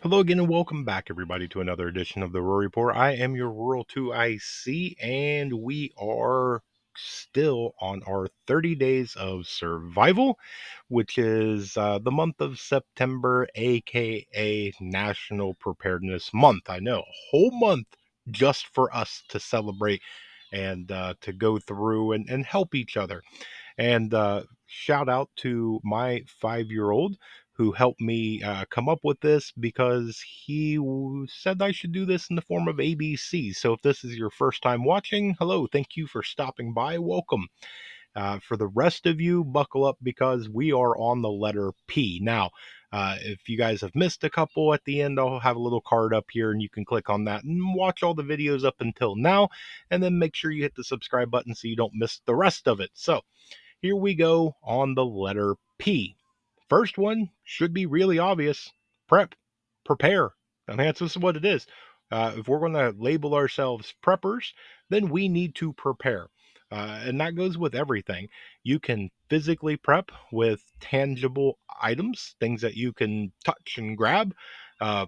Hello again and welcome back, everybody, to another edition of the Rural Report. I am your Rural 2IC, and we are still on our 30 days of survival, which is the month of September, aka National Preparedness Month. I know, a whole month just for us to celebrate and to go through and help each other. And shout out to my 5-year old who helped me come up with this because said I should do this in the form of ABC. So if this is your first time watching, hello, thank you for stopping by. Welcome. For the rest of you, buckle up because we are on the letter P. Now, if you guys have missed a couple at the end, I'll have a little card up here and you can click on that and watch all the videos up until now. And then make sure you hit the subscribe button so you don't miss the rest of it. So, here we go on the letter P. First one should be really obvious. Prepare. I mean, that's just what it is. If we're going to label ourselves preppers, then we need to prepare. And that goes with everything. You can physically prep with tangible items, things that you can touch and grab. Uh,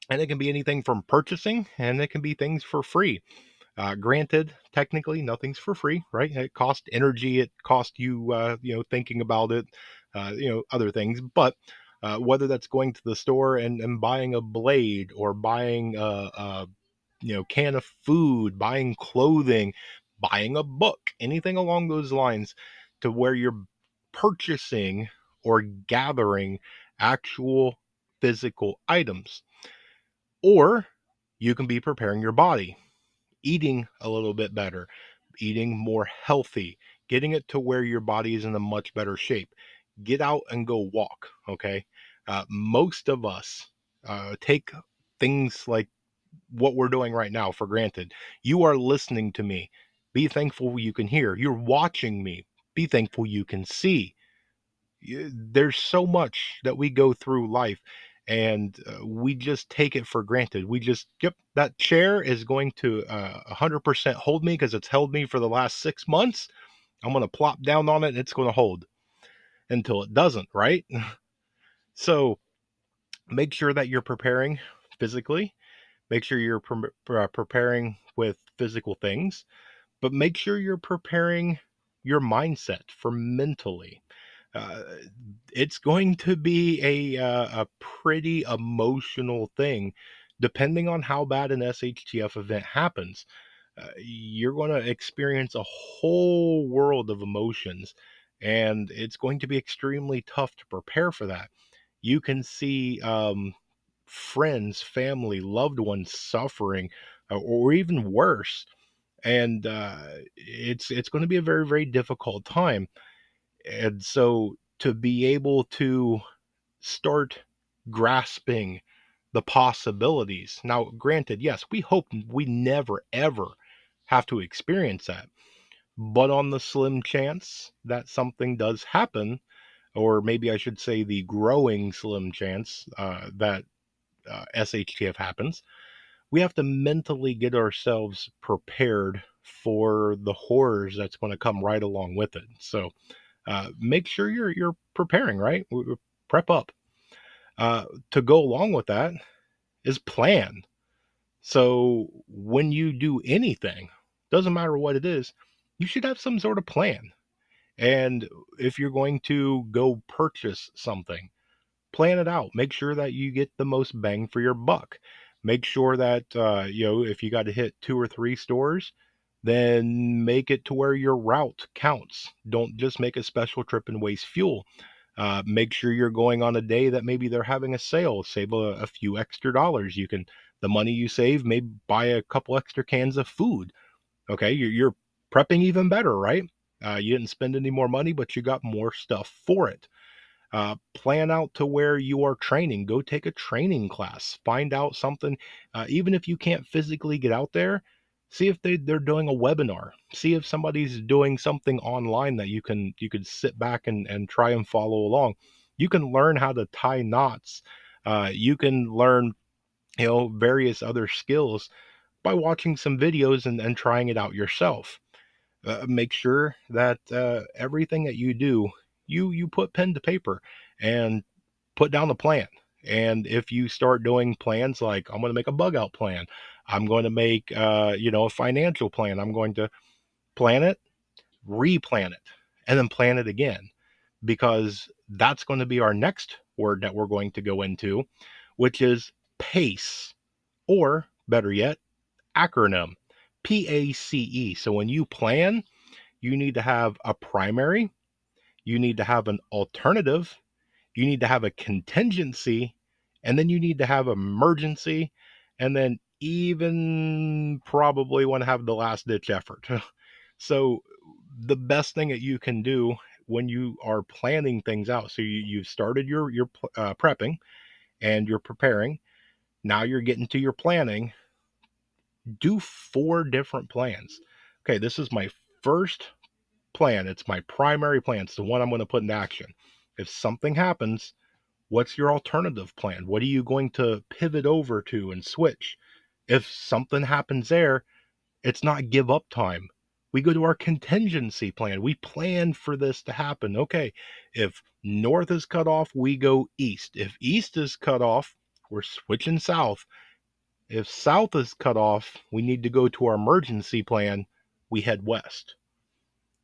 and it can be anything from purchasing, and it can be things for free. Granted, technically, nothing's for free, right? It costs energy, it costs you, thinking about it, other things. But whether that's going to the store and buying a blade or buying a can of food, buying clothing, buying a book, anything along those lines, to where you're purchasing or gathering actual physical items, or you can be preparing your body, eating a little bit better, eating more healthy, getting it to where your body is in a much better shape. Get out and go walk, okay? Most of us take things like what we're doing right now for granted. You are listening to me. Be thankful you can hear. You're watching me. Be thankful you can see. There's so much that we go through life, and we just take it for granted. We just, yep, that chair is going to 100% hold me because it's held me for the last 6 months. I'm going to plop down on it and it's going to hold until it doesn't, right? So make sure that you're preparing physically, make sure you're preparing with physical things, but make sure you're preparing your mindset for mentally. uh, it's going to be a pretty emotional thing, depending on how bad an SHTF event happens. You're going to experience a whole world of emotions, and it's going to be extremely tough to prepare for that. You can see friends, family, loved ones suffering, or even worse, and it's going to be a very, very difficult time. And so to be able to start grasping the possibilities. Now, granted, yes, we hope we never ever have to experience that. But on the slim chance that something does happen, or maybe I should say the growing slim chance that SHTF happens, we have to mentally get ourselves prepared for the horrors that's going to come right along with it. So make sure you're preparing, right? Prep up. To go along with that is plan. So when you do anything, doesn't matter what it is, you should have some sort of plan. And if you're going to go purchase something, plan it out. Make sure that you get the most bang for your buck. Make sure that if you got to hit 2 or 3 stores, then make it to where your route counts. Don't just make a special trip and waste fuel. Make sure you're going on a day that maybe they're having a sale. Save a few extra dollars. You can, the money you save, may buy a couple extra cans of food. Okay, you're prepping even better, right? You didn't spend any more money, but you got more stuff for it. Plan out to where you are training. Go take a training class. Find out something. Even if you can't physically get out there, see if they're doing a webinar. See if somebody's doing something online that you could sit back and try and follow along. You can learn how to tie knots. You can learn various other skills by watching some videos and trying it out yourself. Make sure that everything that you do, you put pen to paper and put down the plan. And if you start doing plans like, I'm going to make a bug out plan, I'm going to make, a financial plan, I'm going to plan it, replan it, and then plan it again, because that's going to be our next word that we're going to go into, which is PACE, or better yet, acronym PACE. So when you plan, you need to have a primary, you need to have an alternative, you need to have a contingency, and then you need to have emergency, and then even probably want to have the last ditch effort. So the best thing that you can do when you are planning things out, so you've started your prepping and you're preparing, now you're getting to your planning, do 4 different plans. Okay, this is my first plan, it's my primary plan, it's the one I'm going to put into action. If something happens, what's your alternative plan? What are you going to pivot over to and switch? If something happens there, it's not give up time. We go to our contingency plan. We plan for this to happen. Okay, if north is cut off, we go east. If east is cut off, we're switching south. If south is cut off, we need to go to our emergency plan. We head west.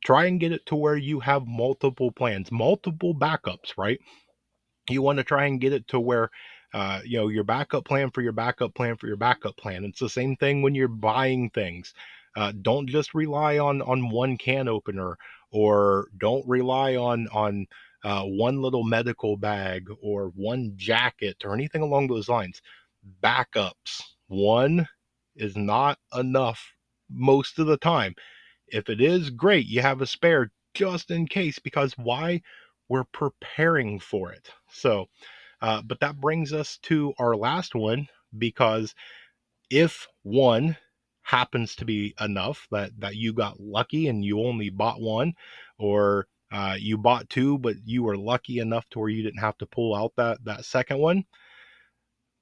Try and get it to where you have multiple plans, multiple backups, right? You want to try and get it to where your backup plan for your backup plan for your backup plan. It's the same thing when you're buying things. Don't just rely on one can opener, or don't rely on one little medical bag or one jacket or anything along those lines. Backups, one is not enough most of the time. If it is, great, you have a spare just in case, because why? We're preparing for it. So, but that brings us to our last one, because if one happens to be enough that you got lucky and you only bought one, or you bought two but you were lucky enough to where you didn't have to pull out that second one,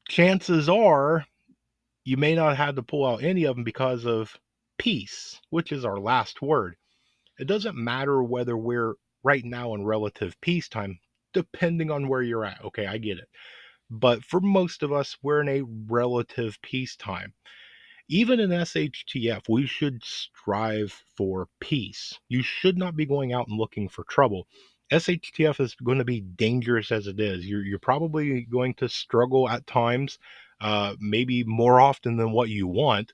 chances are you may not have to pull out any of them because of peace, which is our last word. It doesn't matter whether we're right now in relative peacetime, depending on where you're at. Okay, I get it. But for most of us, we're in a relative peacetime. Even in SHTF, we should strive for peace. You should not be going out and looking for trouble. SHTF is going to be dangerous as it is. You're probably going to struggle at times, maybe more often than what you want,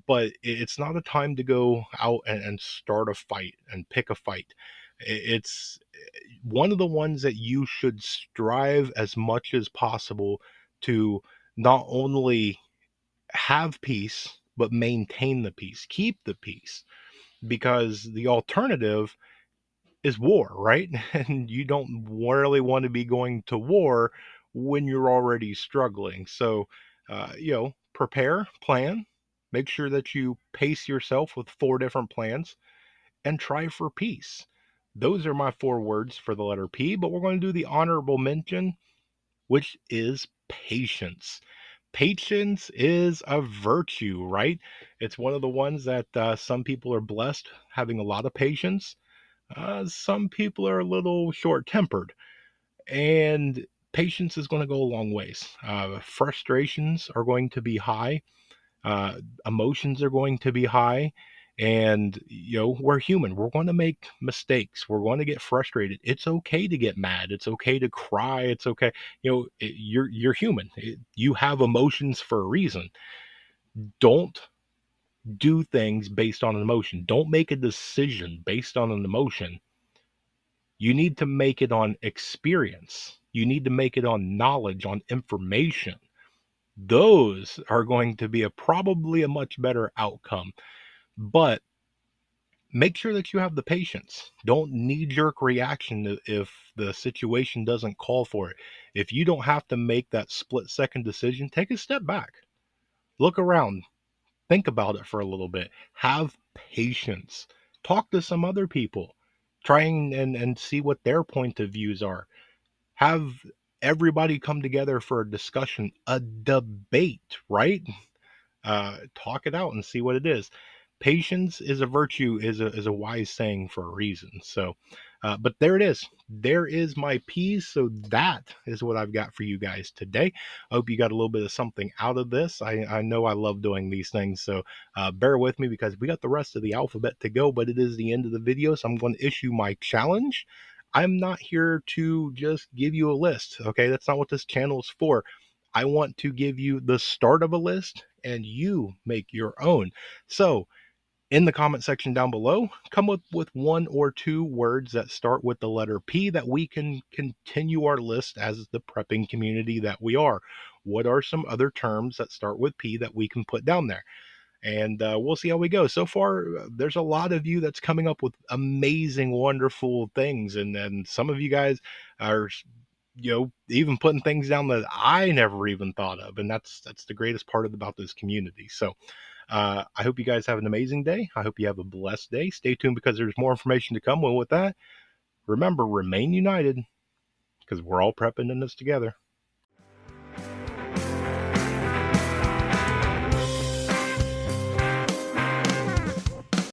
but it's not a time to go out and start a fight and pick a fight. It's one of the ones that you should strive as much as possible to not only have peace, but maintain the peace, keep the peace, because the alternative is war, right? And you don't really want to be going to war when you're already struggling. So, prepare, plan, make sure that you pace yourself with 4 different plans, and try for peace. Those are my 4 words for the letter P, but we're going to do the honorable mention, which is patience. Patience is a virtue, right? It's one of the ones that some people are blessed having a lot of patience. Some people are a little short tempered, and patience is going to go a long ways. Frustrations are going to be high, uh, emotions are going to be high, and we're human, we're going to make mistakes, we're going to get frustrated. It's okay to get mad, it's okay to cry, it's okay. You're human. You have emotions for a reason. Don't do things based on an emotion. Don't make a decision based on an emotion. You need to make it on experience, you need to make it on knowledge, on information. Those are going to be probably a much better outcome. But make sure that you have the patience. Don't knee jerk reaction if the situation doesn't call for it. If you don't have to make that split second decision, take a step back. Look around. Think about it for a little bit. Have patience. Talk to some other people. Try and see what their point of views are. Have everybody come together for a discussion, a debate, right? Talk it out and see what it is. Patience is a virtue, is a wise saying for a reason. So But there it is. There is my piece. So that is what I've got for you guys today. I hope you got a little bit of something out of this. I know I love doing these things. So bear with me because we got the rest of the alphabet to go, but it is the end of the video. So I'm going to issue my challenge. I'm not here to just give you a list. Okay. That's not what this channel is for. I want to give you the start of a list and you make your own. So in the comment section down below, come up with one or two words that start with the letter P that we can continue our list as the prepping community that we are. What are some other terms that start with P that we can put down there? And we'll see how we go. So far, there's a lot of you that's coming up with amazing, wonderful things, and then some of you guys are, even putting things down that I never even thought of, and that's the greatest part about this community. So I hope you guys have an amazing day. I hope you have a blessed day. Stay tuned because there's more information to come. Well, with that, remember, remain united because we're all prepping in this together.